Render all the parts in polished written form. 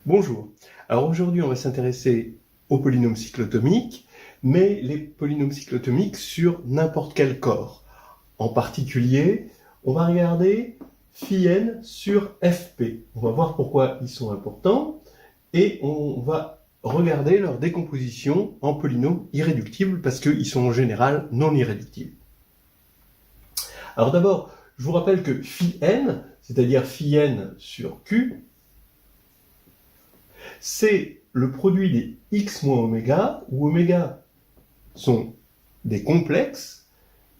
Bonjour. Alors aujourd'hui, on va s'intéresser aux polynômes cyclotomiques, mais les polynômes cyclotomiques sur n'importe quel corps. En particulier, on va regarder φn sur fp. On va voir pourquoi ils sont importants et on va regarder leur décomposition en polynômes irréductibles parce qu'ils sont en général non irréductibles. Alors d'abord, je vous rappelle que φn, c'est-à-dire φn sur q, c'est le produit des x moins oméga, où oméga sont des complexes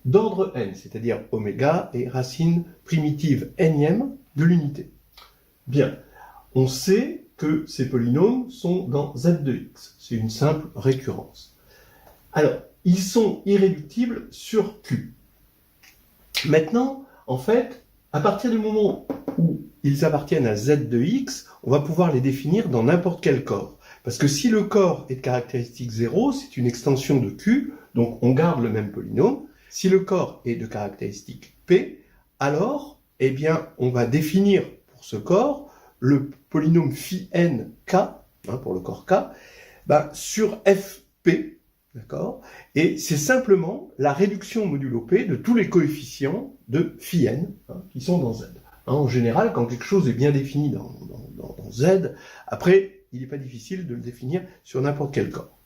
d'ordre n, c'est-à-dire oméga est racine primitive nème de l'unité. Bien, on sait que ces polynômes sont dans z de x, c'est une simple récurrence. Alors, ils sont irréductibles sur q. Maintenant, en fait, à partir du moment où ils appartiennent à z de x, on va pouvoir les définir dans n'importe quel corps. Parce que si le corps est de caractéristique 0, c'est une extension de q, donc on garde le même polynôme. Si le corps est de caractéristique p, alors, eh bien, on va définir pour ce corps le polynôme φn k, pour le corps k, sur fp, d'accord? Et c'est simplement la réduction modulo p de tous les coefficients de φn, qui sont dans z. En général, quand quelque chose est bien défini dans Z, après, il n'est pas difficile de le définir sur n'importe quel corps.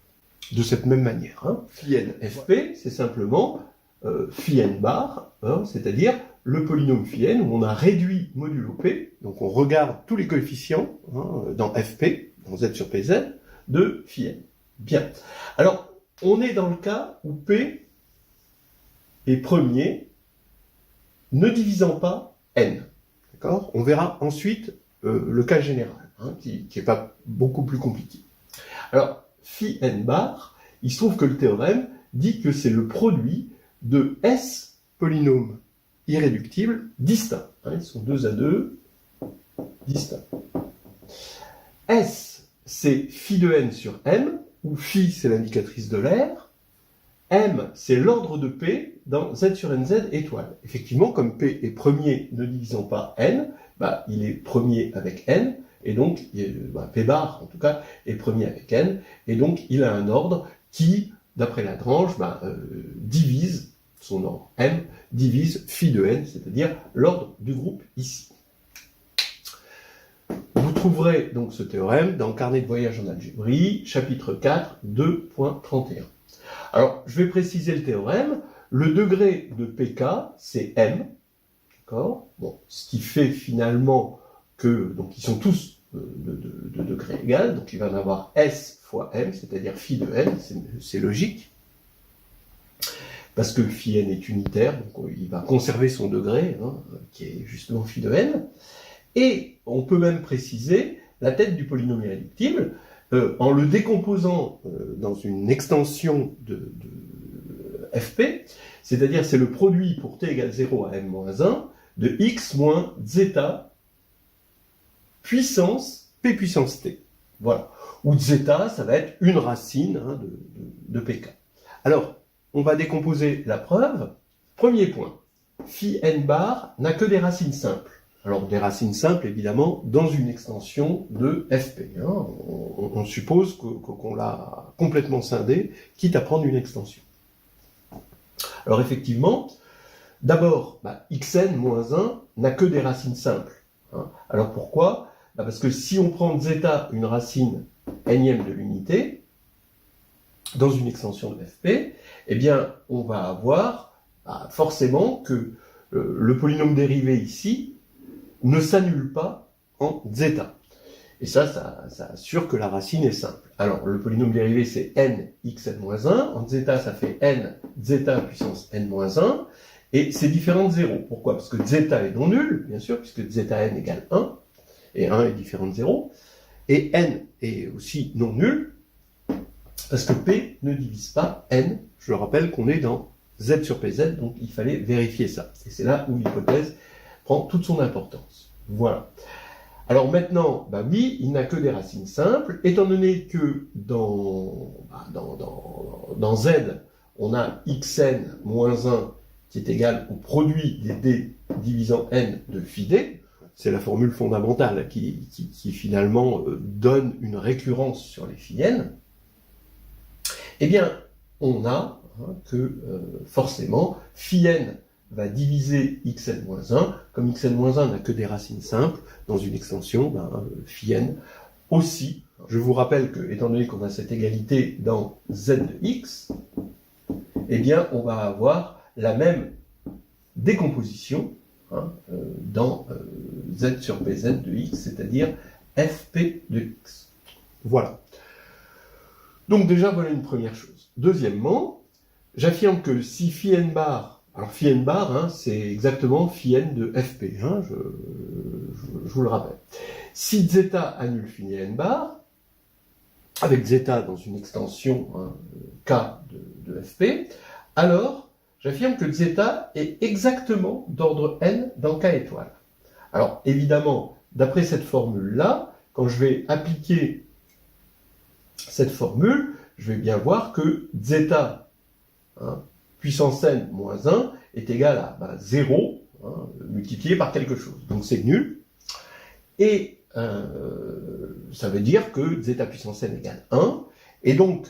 De cette même manière, φn fp, c'est simplement φn bar, c'est-à-dire le polynôme φn où on a réduit modulo p, donc on regarde tous les coefficients dans fp, dans z sur pz, de φn. Bien. Alors, on est dans le cas où p est premier, ne divisant pas n. On verra ensuite le cas général, qui n'est pas beaucoup plus compliqué. Alors, φn bar, il se trouve que le théorème dit que c'est le produit de S polynômes irréductibles distincts. Ils sont 2 à 2, distincts. S, c'est phi de n sur m, où phi, c'est l'indicatrice de l'aire. M, c'est l'ordre de P dans Z sur NZ étoile. Effectivement, comme P est premier ne divisant pas N, il est premier avec N, et donc, P bar, en tout cas, est premier avec N, et donc il a un ordre qui, d'après Lagrange, divise, son ordre M, divise phi de N, c'est-à-dire l'ordre du groupe ici. Vous trouverez donc ce théorème dans le carnet de voyage en algébrie, chapitre 4, 2.31. Alors, je vais préciser le théorème. Le degré de pk, c'est m, d'accord? Bon, ce qui fait finalement que, donc ils sont tous de degré égal, donc il va en avoir s fois m, c'est-à-dire phi de n, c'est logique, parce que phi n est unitaire, donc il va conserver son degré, qui est justement phi de n, et on peut même préciser la tête du polynôme irréductible, en le décomposant dans une extension de fp, c'est-à-dire c'est le produit pour t égale 0 à m-1 de x moins zeta puissance p puissance t. Voilà. Où zeta, ça va être une racine de pk. Alors, on va décomposer la preuve. Premier point, phi n bar n'a que des racines simples. Alors, des racines simples, évidemment, dans une extension de fp. On suppose qu'on l'a complètement scindé, quitte à prendre une extension. Alors, effectivement, d'abord, xn moins 1 n'a que des racines simples. Alors, pourquoi? Parce que si on prend zeta, une racine nème de l'unité, dans une extension de fp, eh bien, on va avoir forcément que le polynôme dérivé ici ne s'annule pas en zeta. Et ça assure que la racine est simple. Alors, le polynôme dérivé, c'est n xn-1. En zeta, ça fait n zeta puissance n-1. Et c'est différent de 0. Pourquoi? Parce que zeta est non nul, bien sûr, puisque zeta n égale 1. Et 1 est différent de 0. Et n est aussi non nul, parce que p ne divise pas n. Je le rappelle qu'on est dans z sur pz, donc il fallait vérifier ça. Et c'est là où l'hypothèse prend toute son importance. Voilà. Alors maintenant, oui, il n'a que des racines simples, étant donné que dans Z, on a xn moins 1 qui est égal au produit des d divisant n de phi d. c'est la formule fondamentale qui finalement donne une récurrence sur les phi n, eh bien, on a que forcément, phi n va diviser xn-1, comme xn-1 n'a que des racines simples, dans une extension, phi n aussi. Je vous rappelle que, étant donné qu'on a cette égalité dans z de x, eh bien, on va avoir la même décomposition dans z sur pz de x, c'est-à-dire fp de x. Voilà. Donc déjà, voilà une première chose. Deuxièmement, j'affirme que si phi n bar, alors phi n bar, c'est exactement phi n de fp, je vous le rappelle. Si zeta annule phi n bar, avec zeta dans une extension k de fp, alors j'affirme que zeta est exactement d'ordre n dans k étoile. Alors évidemment, d'après cette formule-là, quand je vais appliquer cette formule, je vais bien voir que zeta puissance n moins 1 est égal à 0 multiplié par quelque chose. Donc c'est nul. Et ça veut dire que zeta puissance n égale 1. Et donc,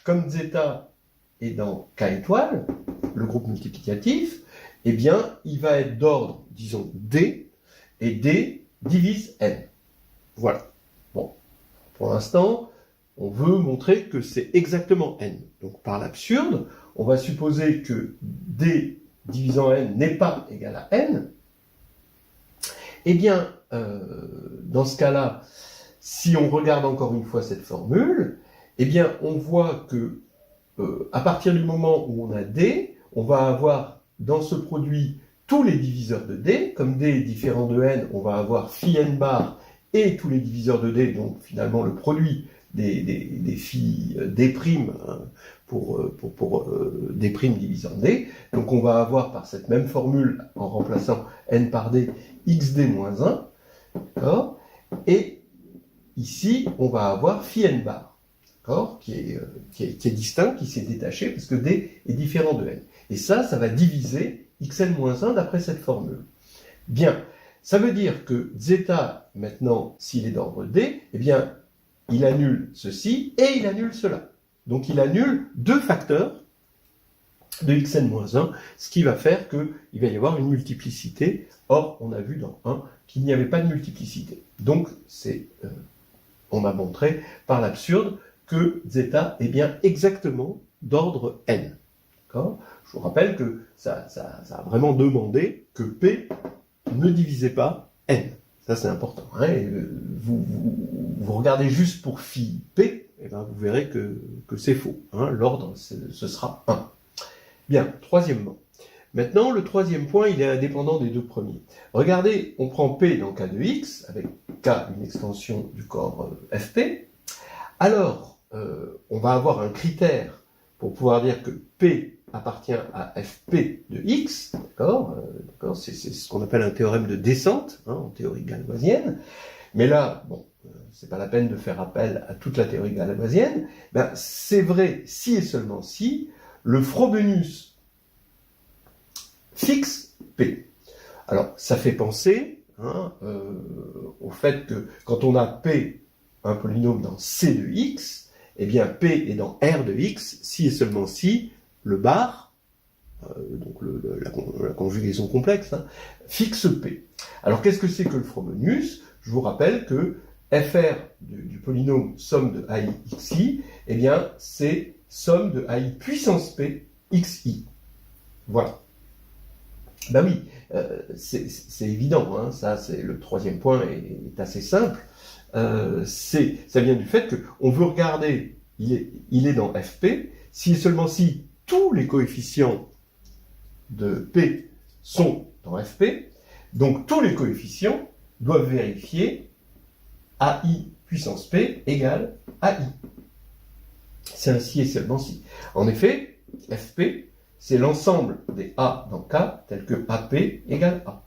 comme zeta est dans k étoile, le groupe multiplicatif, eh bien, il va être d'ordre, disons, d, et d divise n. Voilà. Bon. Pour l'instant, on veut montrer que c'est exactement n. Donc, par l'absurde, on va supposer que d divisant n n'est pas égal à n. Eh bien, dans ce cas-là, si on regarde encore une fois cette formule, eh bien, on voit que à partir du moment où on a d, on va avoir dans ce produit tous les diviseurs de d. Comme d est différent de n, on va avoir phi n bar et tous les diviseurs de d, donc finalement le produit des phi d' pour d' divisant d. Donc on va avoir par cette même formule, en remplaçant n par d, xd moins 1, d'accord. Et ici, on va avoir phi n bar, d'accord, qui est distinct, qui s'est détaché, parce que d est différent de n. Et ça va diviser xn-1 d'après cette formule. Bien, ça veut dire que zeta, maintenant, s'il est d'ordre d, eh bien, il annule ceci et il annule cela. Donc il annule deux facteurs de xn-1, ce qui va faire qu'il va y avoir une multiplicité. Or, on a vu dans 1 qu'il n'y avait pas de multiplicité. Donc, on a montré par l'absurde que zeta est bien exactement d'ordre n. D'accord ? Je vous rappelle que ça a vraiment demandé que P ne divisait pas N. Ça, c'est important. Et vous regardez juste pour phi P, et vous verrez que c'est faux. L'ordre, ce sera 1. Bien, troisièmement. Maintenant, le troisième point, il est indépendant des deux premiers. Regardez, on prend P dans K de X, avec K, une extension du corps Fp. Alors, on va avoir un critère pour pouvoir dire que P appartient à Fp de X, d'accord, c'est ce qu'on appelle un théorème de descente, en théorie galoisienne. Mais là, bon, c'est pas la peine de faire appel à toute la théorie galoisienne. C'est vrai si et seulement si le Frobenius fixe P. Alors, ça fait penser au fait que quand on a P, un polynôme dans C de X, eh bien P est dans R de X, si et seulement si le bar, donc la conjugaison complexe, fixe P. Alors qu'est-ce que c'est que le Frobenius? Je vous rappelle que fr du polynôme somme de AI xi, eh bien c'est somme de AI puissance P xi. Voilà. Ben oui, c'est évident, ça c'est le troisième point est assez simple. Ça vient du fait qu'on veut regarder, il est dans Fp, si et seulement si tous les coefficients de P sont dans Fp, donc tous les coefficients doivent vérifier AI puissance P égale AI. C'est un si et seulement si. En effet, Fp, c'est l'ensemble des A dans K, tel que AP égale A.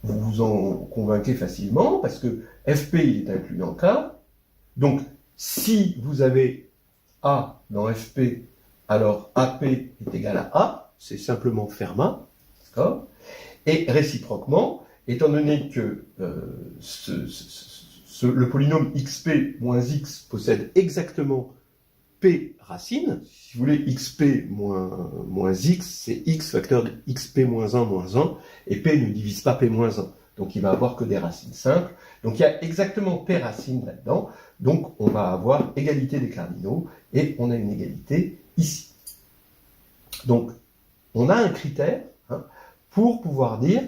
Vous vous en convainquez facilement, parce que Fp, il est inclus dans K. Donc, si vous avez A dans Fp, alors AP est égal à A, c'est simplement Fermat, d'accord ? Et réciproquement, étant donné que le polynôme xp moins x possède exactement p racines, si vous voulez, xp moins x, c'est x facteur de xp moins 1 moins 1, et p ne divise pas p moins 1. Donc il va avoir que des racines simples. Donc il y a exactement p racines là-dedans. Donc on va avoir égalité des cardinaux, et on a une égalité ici. Donc on a un critère pour pouvoir dire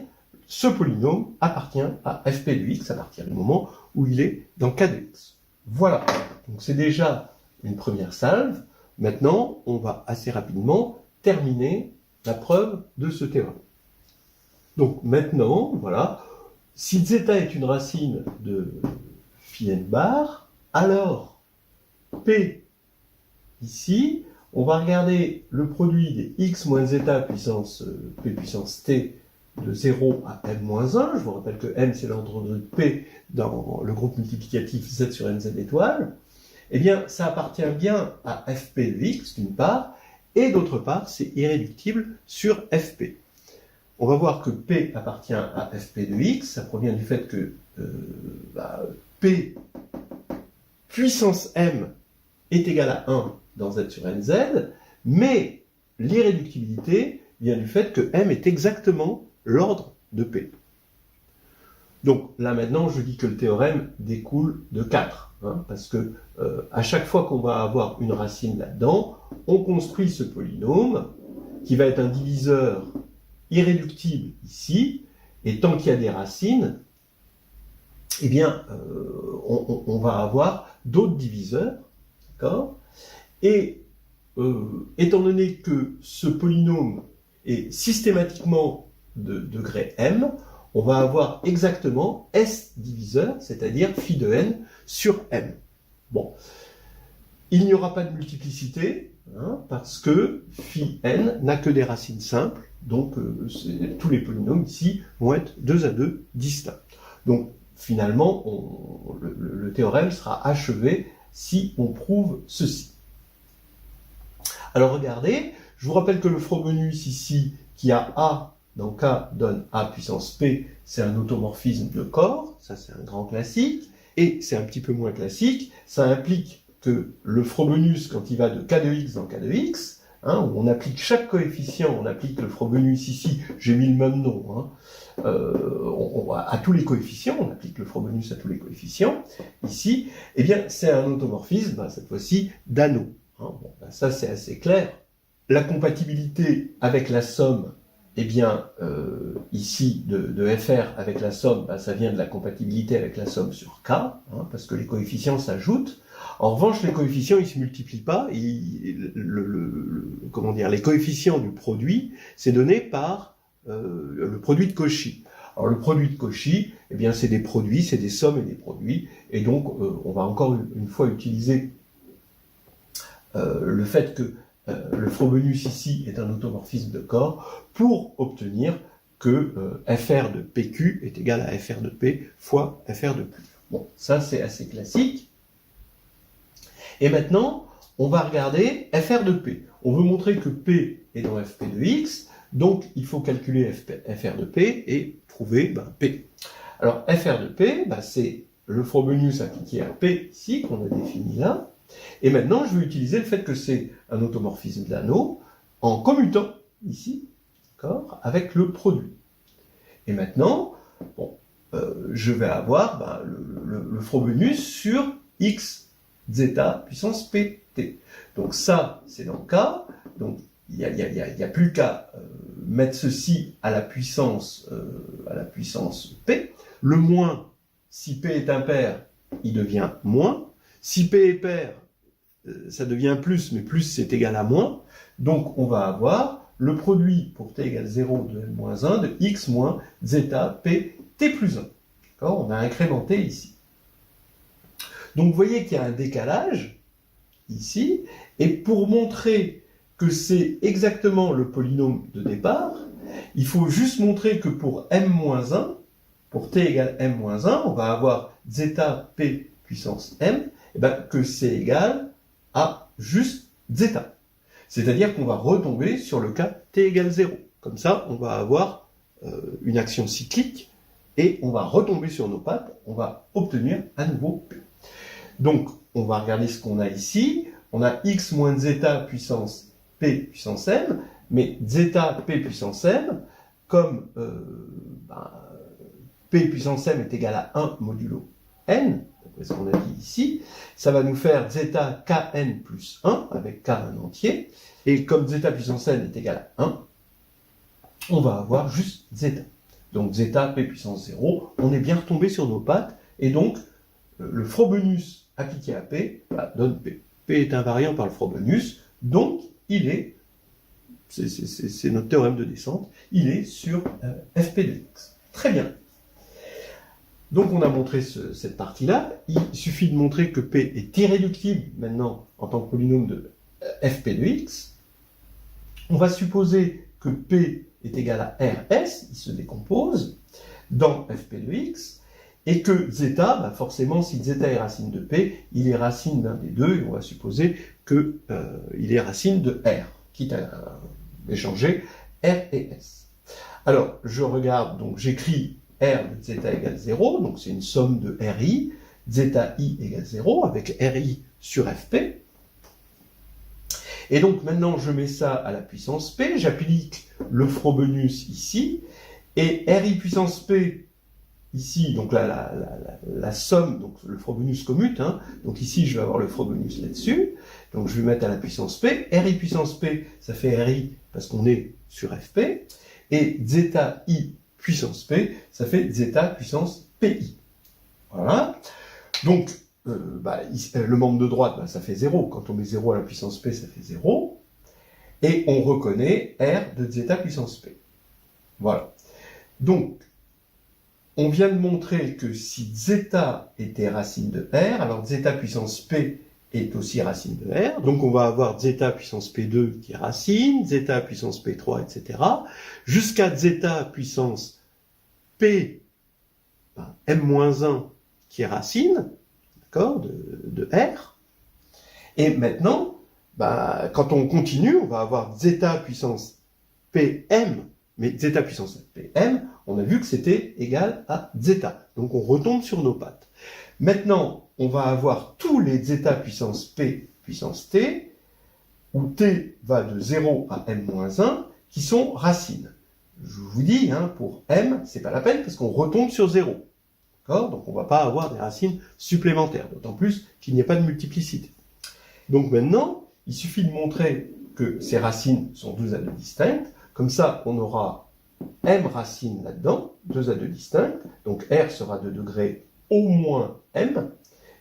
ce polynôme appartient à fp de x à partir du moment où il est dans k de x. Voilà. Donc c'est déjà une première salve. Maintenant, on va assez rapidement terminer la preuve de ce théorème. Donc maintenant, voilà, si zeta est une racine de phi n bar, alors p ici, on va regarder le produit des x moins zeta puissance p puissance t de 0 à m-1. Je vous rappelle que m c'est l'ordre de p dans le groupe multiplicatif z sur nz étoile. Eh bien, ça appartient bien à fp de x, d'une part, et d'autre part, c'est irréductible sur fp. On va voir que p appartient à fp de x, ça provient du fait que p puissance m est égal à 1 dans z sur nz, mais l'irréductibilité vient du fait que m est exactement l'ordre de p. Donc là maintenant, je dis que le théorème découle de 4, parce que à chaque fois qu'on va avoir une racine là-dedans, on construit ce polynôme qui va être un diviseur irréductible ici, et tant qu'il y a des racines, eh bien, on va avoir d'autres diviseurs, d'accord ? Et étant donné que ce polynôme est systématiquement de degré m, on va avoir exactement S diviseur, c'est-à-dire phi de n sur m. Bon, il n'y aura pas de multiplicité, parce que phi n n'a que des racines simples, donc tous les polynômes ici vont être 2 à 2 distincts. Donc finalement, le théorème sera achevé si on prouve ceci. Alors regardez, je vous rappelle que le Frobenius ici, qui a A dans K donne A puissance P, c'est un automorphisme de corps, ça c'est un grand classique, et c'est un petit peu moins classique, ça implique que le Frobenius, quand il va de K de x dans K de x, où on applique chaque coefficient, on applique le Frobenius ici, j'ai mis le même nom, à tous les coefficients, on applique le Frobenius à tous les coefficients, ici, eh bien c'est un automorphisme, cette fois-ci, d'anneau. Ça c'est assez clair. La compatibilité avec la somme, eh bien, ici, de FR avec la somme, ça vient de la compatibilité avec la somme sur K, parce que les coefficients s'ajoutent. En revanche, les coefficients, ils ne se multiplient pas. Les coefficients du produit, c'est donné par le produit de Cauchy. Alors, le produit de Cauchy, eh bien, c'est des produits, c'est des sommes et des produits. Et donc, on va encore une fois utiliser le fait que le Frobenius ici est un automorphisme de corps pour obtenir que FR de PQ est égal à FR de P fois FR de Q. Bon, ça c'est assez classique. Et maintenant, on va regarder FR de P. On veut montrer que P est dans FP de X, donc il faut calculer FR de P et trouver P. Alors FR de P, c'est le Frobenius appliqué à P ici, qu'on a défini là. Et maintenant, je vais utiliser le fait que c'est un automorphisme d'anneau en commutant ici, d'accord, avec le produit. Et maintenant, je vais avoir le Frobenius sur x zeta puissance pt. Donc ça, c'est dans K. Donc il n'y a plus qu'à mettre ceci à la puissance p. Le moins, si p est impair, il devient moins. Si p est pair, ça devient plus, mais plus c'est égal à moins. Donc on va avoir le produit pour t égale 0 de n-1 de x moins zeta p t plus 1. D'accord ? On a incrémenté ici. Donc vous voyez qu'il y a un décalage ici, et pour montrer que c'est exactement le polynôme de départ, il faut juste montrer que pour m-1, pour t égale m-1, on va avoir zeta p puissance m, que c'est égal à juste zeta. C'est-à-dire qu'on va retomber sur le cas t égale 0. Comme ça, on va avoir une action cyclique, et on va retomber sur nos pattes, on va obtenir à nouveau P. Donc, on va regarder ce qu'on a ici. On a x moins zeta puissance P puissance m, mais zeta P puissance m, comme P puissance m est égal à 1 modulo n, d'après ce qu'on a dit ici, ça va nous faire zeta kn plus 1, avec k un entier, et comme zeta puissance n est égal à 1, on va avoir juste zeta. Donc zeta P puissance 0, on est bien retombé sur nos pattes, et donc le Frobenius appliqué à P donne P. P est invariant par le Frobenius, donc il est, c'est notre théorème de descente, il est sur Fp de x. Très bien. Donc on a montré cette partie-là, il suffit de montrer que P est irréductible maintenant en tant que polynôme de Fp de x. On va supposer que P est égal à Rs, il se décompose dans Fp de x, et que zeta, forcément, si zeta est racine de P, il est racine d'un des deux, et on va supposer qu'il est racine de R, quitte à échanger R et S. Alors, je regarde, donc j'écris R de zeta égale 0, donc c'est une somme de RI, zeta I égale 0, avec RI sur Fp. Et donc maintenant, je mets ça à la puissance P, j'applique le Frobenius ici, et RI puissance P, ici, donc là, la somme, donc le Frobenius commute, hein, donc ici, je vais avoir le Frobenius là-dessus, donc je vais mettre à la puissance P, RI puissance P, ça fait RI, parce qu'on est sur Fp, et zeta I puissance P, ça fait zeta puissance PI. Voilà. Donc, le membre de droite, ça fait 0. Quand on met 0 à la puissance P, ça fait 0. Et on reconnaît R de zeta puissance P. Voilà. Donc, on vient de montrer que si zeta était racine de R, alors zeta puissance P est aussi racine de R. Donc, on va avoir zeta puissance P2 qui est racine, zeta puissance P3, etc. Jusqu'à zeta puissance P, M-1 qui est racine, d'accord, de R. Et maintenant, quand on continue, on va avoir zeta puissance Pm, mais zeta puissance Pm, on a vu que c'était égal à zeta. Donc on retombe sur nos pattes. Maintenant, on va avoir tous les zeta puissance P puissance T, où T va de 0 à M-1, qui sont racines. Je vous dis, pour M, c'est pas la peine, parce qu'on retombe sur 0. Donc on ne va pas avoir des racines supplémentaires, d'autant plus qu'il n'y a pas de multiplicité. Donc maintenant, il suffit de montrer que ces racines sont 2 à 2 distinctes, comme ça on aura M racines là-dedans, 2 à 2 distinctes, donc R sera de degré au moins M,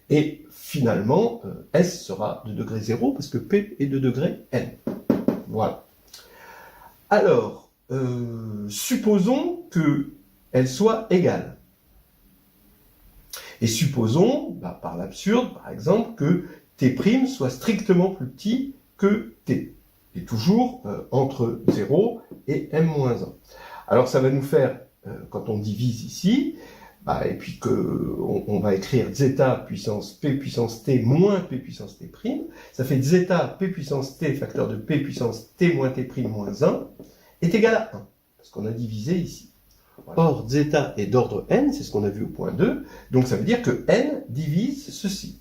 et finalement S sera de degré 0, parce que P est de degré N. Voilà. Alors, supposons qu'elles soient égales. Et supposons, par l'absurde, par exemple, que T' soit strictement plus petit que T, et toujours entre 0 et M-1. Alors ça va nous faire, quand on divise ici, et puis qu'on va écrire zeta puissance P puissance T moins P puissance T', ça fait zeta P puissance T facteur de P puissance T moins T' moins 1 est égal à 1, parce qu'on a divisé ici. Or, zeta est d'ordre n, c'est ce qu'on a vu au point 2, donc ça veut dire que n divise ceci.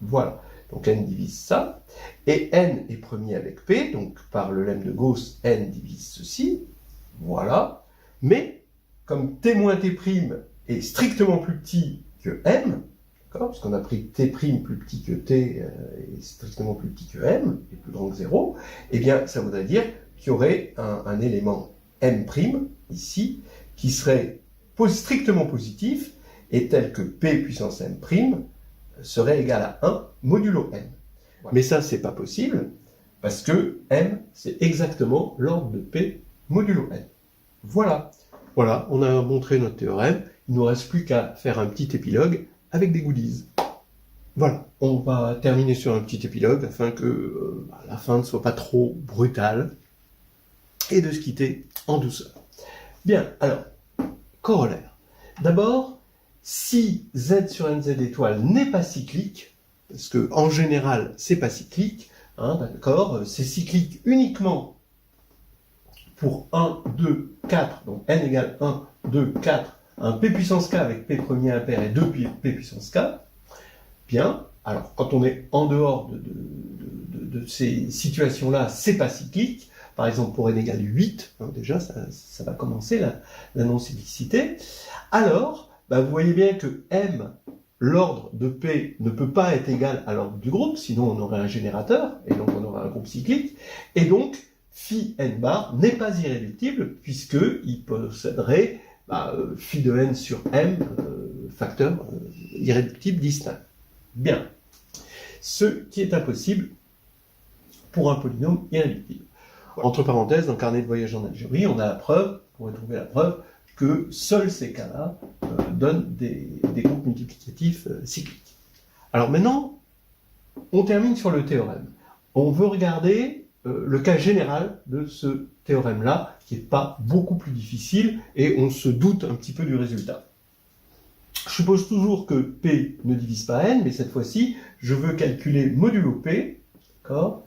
Voilà, donc n divise ça, et n est premier avec p, donc par le lemme de Gauss, n divise ceci, voilà, mais comme t moins t' est strictement plus petit que m, parce qu'on a pris t' plus petit que t et strictement plus petit que m, et plus grand que 0, eh bien ça voudrait dire qu'il y aurait un élément m', ici, qui serait strictement positif, et tel que P puissance M' serait égal à 1 modulo M. Voilà. Mais ça, c'est pas possible, parce que M, c'est exactement l'ordre de P modulo N. Voilà. Voilà, on a montré notre théorème, il ne nous reste plus qu'à faire un petit épilogue avec des goodies. Voilà, on va terminer sur un petit épilogue, afin que la fin ne soit pas trop brutale, et de se quitter en douceur. Bien, alors, corollaire. D'abord, si Z sur NZ étoile n'est pas cyclique, parce que en général, c'est pas cyclique, d'accord, c'est cyclique uniquement pour 1, 2, 4, donc n égale 1, 2, 4, un p puissance k avec p premier impair et 2 p puissance k, bien, alors quand on est en dehors de ces situations-là, c'est pas cyclique. Par exemple, pour n égale 8, hein, déjà ça va commencer la non-cyclicité. Alors, vous voyez bien que m, l'ordre de P ne peut pas être égal à l'ordre du groupe, sinon on aurait un générateur, et donc on aurait un groupe cyclique, et donc phi n bar n'est pas irréductible, puisqu'il posséderait phi de n sur m, facteur irréductible distinct. Bien. Ce qui est impossible pour un polynôme irréductible. Entre parenthèses, dans le carnet de voyage en Algérie, on a la preuve, on va trouver la preuve, que seuls ces cas-là donnent des groupes multiplicatifs cycliques. Alors maintenant, on termine sur le théorème. On veut regarder le cas général de ce théorème-là, qui n'est pas beaucoup plus difficile, et on se doute un petit peu du résultat. Je suppose toujours que P ne divise pas N, mais cette fois-ci, je veux calculer modulo P, d'accord,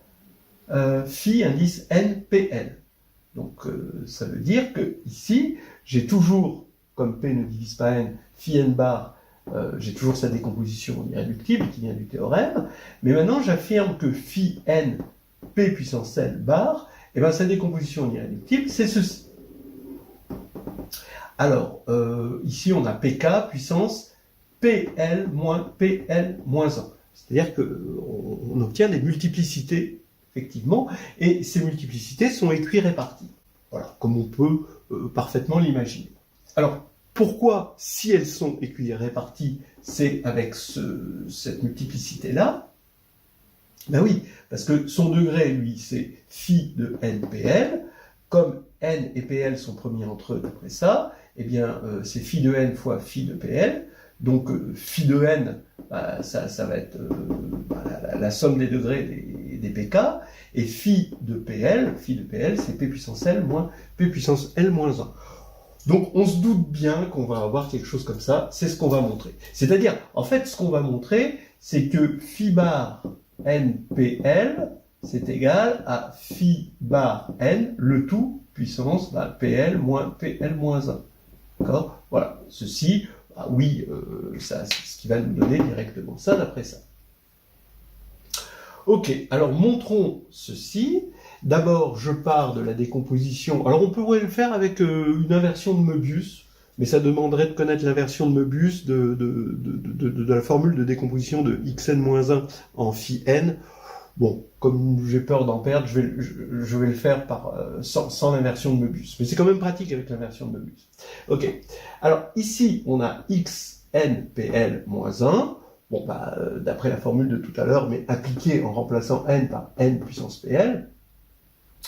phi indice NPL. Donc ça veut dire que ici, j'ai toujours, comme P ne divise pas N, phi n bar, j'ai toujours sa décomposition irréductible qui vient du théorème, mais maintenant j'affirme que phi n P puissance L bar, et bien sa décomposition irréductible, c'est ceci. Alors, ici on a PK puissance PL moins PL moins 1. C'est-à-dire qu'on obtient des multiplicités, effectivement, et ces multiplicités sont équiréparties. Voilà, comme on peut parfaitement l'imaginer. Alors, pourquoi, si elles sont équiréparties, c'est avec cette multiplicité-là? Ben oui, parce que son degré, lui, c'est phi de NPL. Comme n et PL sont premiers entre eux d'après ça, eh bien, c'est phi de n fois phi de PL. Donc, phi de n, ça va être la somme des degrés des pk. Et phi de PL, c'est p puissance L moins p puissance L moins 1. Donc, on se doute bien qu'on va avoir quelque chose comme ça. C'est ce qu'on va montrer. C'est-à-dire, en fait, ce qu'on va montrer, c'est que phi bar NPL, c'est égal à phi bar n, le tout, puissance PL moins PL moins 1. D'accord? Voilà. Ceci, oui, c'est ce qui va nous donner directement ça d'après ça. Ok, alors montrons ceci. D'abord, je pars de la décomposition. Alors, on pourrait le faire avec une inversion de Möbius, mais ça demanderait de connaître l'inversion de Möbius de la formule de décomposition de xn-1 en phi n. Bon, comme j'ai peur d'en perdre, je vais le faire sans l'inversion de Möbius. Mais c'est quand même pratique avec l'inversion de Möbius. Ok. Alors, ici, on a xnpl moins 1. Bon, d'après la formule de tout à l'heure, mais appliquée en remplaçant n par n puissance pl,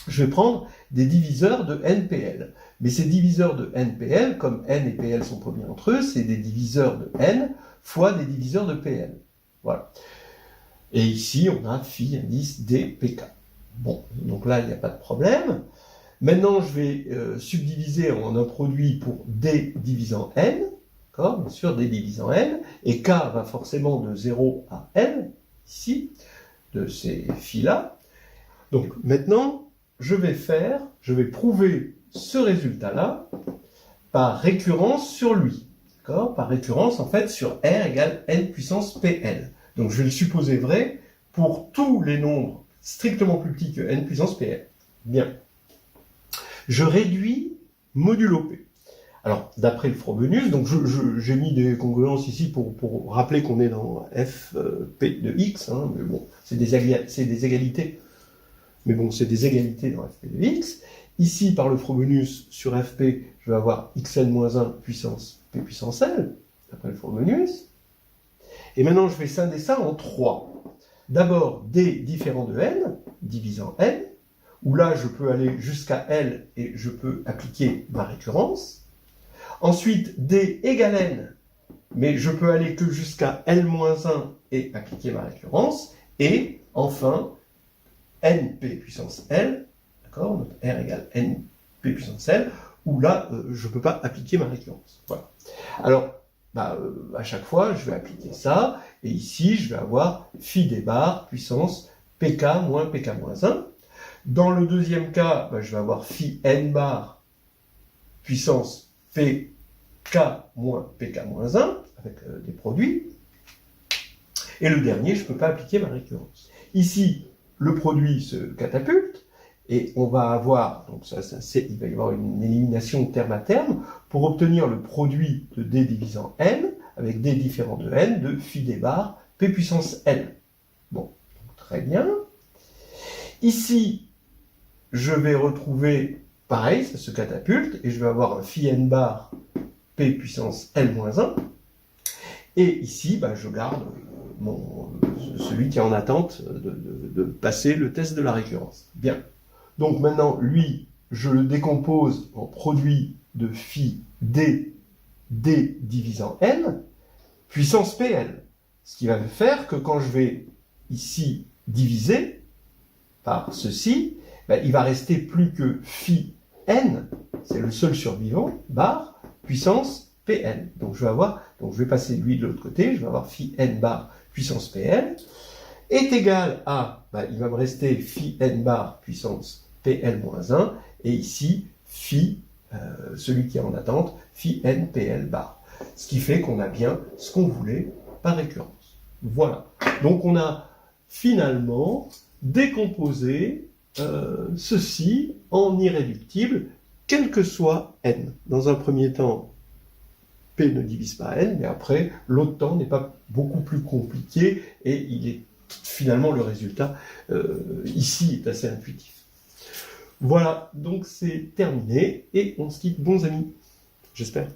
je vais prendre des diviseurs de npl. Mais ces diviseurs de npl, comme n et pl sont premiers entre eux, c'est des diviseurs de n fois des diviseurs de pl. Voilà. Et ici, on a phi indice dpk. Bon, donc là, il n'y a pas de problème. Maintenant, je vais subdiviser en un produit pour d divisant n. D'accord, bien sûr, d divisant n. Et k va forcément de 0 à n, ici, de ces phi-là. Donc maintenant, je vais prouver ce résultat-là par récurrence sur lui. D'accord, par récurrence, en fait, sur R égale n puissance pl. Donc je vais le supposer vrai pour tous les nombres strictement plus petits que n puissance pl. Bien. Je réduis modulo p. Alors, d'après le Frobenius, donc j'ai mis des congruences ici pour rappeler qu'on est dans fp de x, hein, mais bon, c'est des égalités. Mais bon, c'est des égalités dans fp de x. Ici, par le Frobenius, sur fp, je vais avoir xn-1 puissance p puissance l, d'après le Frobenius. Et maintenant, je vais scinder ça en 3. D'abord, d différent de n, divisant n, où là, je peux aller jusqu'à L et je peux appliquer ma récurrence. Ensuite, D égale N, mais je peux aller que jusqu'à L-1 et appliquer ma récurrence. Et enfin, NP puissance L, d'accord, donc R égale NP puissance L, où là, je ne peux pas appliquer ma récurrence. Voilà. Alors, à chaque fois, je vais appliquer ça, et ici, je vais avoir phi des barres puissance PK moins PK moins 1. Dans le deuxième cas, je vais avoir phi n bar puissance pk moins pk moins 1 avec des produits. Et le dernier, je ne peux pas appliquer ma récurrence. Ici, le produit se catapulte et on va avoir, donc il va y avoir une élimination de terme à terme pour obtenir le produit de d divisant n avec d différent de n de phi d bar p puissance n. Bon, très bien. Ici, je vais retrouver, pareil, ça se catapulte, et je vais avoir un phi n bar p puissance n-1. Et ici, je garde celui qui est en attente de passer le test de la récurrence. Bien. Donc maintenant, lui, je le décompose en produit de phi d divisant n, puissance pl. Ce qui va faire que quand je vais ici diviser par ceci, il va rester plus que phi n, c'est le seul survivant, bar, puissance pn. Donc je vais passer lui de l'autre côté, je vais avoir phi n bar puissance pn, est égal à, il va me rester phi n bar puissance pl moins 1, et ici, phi, celui qui est en attente, phi n pl bar. Ce qui fait qu'on a bien ce qu'on voulait par récurrence. Voilà. Donc on a finalement décomposé ceci en irréductible, quel que soit n. Dans un premier temps, P ne divise pas n, mais après, l'autre temps n'est pas beaucoup plus compliqué, et il est finalement le résultat ici est assez intuitif. Voilà, donc c'est terminé, et on se quitte bons amis, j'espère.